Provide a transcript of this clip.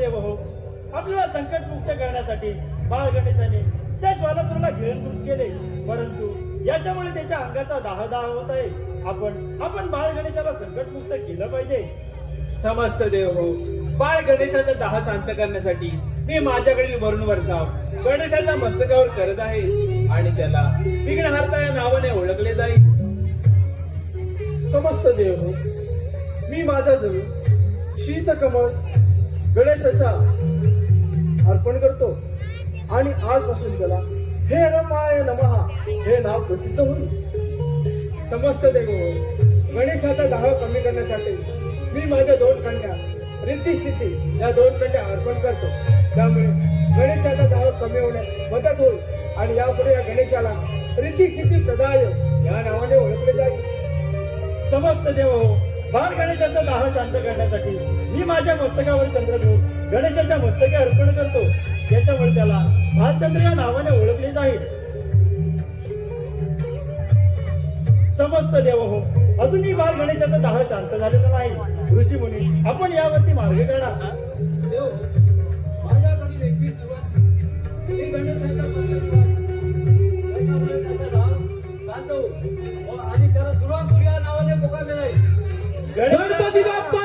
देव हो, आपल्याला संकटमुक्त करण्यासाठी बाळ गणेशाने त्या ज्वालासुराला गिळंकृत केले, परंतु याच्यामुळे त्याच्या अंगाचा दाह होत आहे. आपण बाळ गणेशाला संकटमुक्त केलं पाहिजे. समस्त देव हो, बाळ गणेशाचा दाह शांत करण्यासाठी मी माझ्याकडील वरुण वर्षाव गणेशाच्या मस्तकावर करत आहे आणि त्याला विघ्नहर्ता या नावाने ओळखले जाईल. समस्त देव हो, मी माझा जणू शीतकमळ गणेशाचा अर्पण करतो आणि आजपासून त्याला हे रमाय नमः हे नाव प्रसिद्ध होईल. समस्त देव हो, गणेशाचा दाह कमी करण्यासाठी मी माझ्या 2 कन्या रिद्धी सिद्धी या 2 कन्या अर्पण करतो. त्यामुळे गणेशाचा दाह कमी होण्यास मदत होईल आणि यापुढे या गणेशाला रिद्धी सिद्धी प्रदाय या नावाने ओळखले जाईल. समस्त देव हो, बाळ गणेशाचा दाह शांत करण्यासाठी मी माझ्या मस्तकावर चंद्रदूत गणेशाच्या मस्तके अर्पण करतो. त्याच्यामुळे त्याला भालचंद्र या नावाने ओळखले जाईल. समस्त देव हो, अजूनही बाळ गणेशाचा दाह शांत झालेला नाही. ऋषी मुनी, आपण यावरती मार्ग काढा. देव, माझ्याकडील एक सुरुवात ही गणेशाच्या मंदिरात त्याच्यामुळे त्याचा नाव शांत होईल आणि त्याला दुरापूर या नावाने पुकारले जाईल. गणपती बाप्पा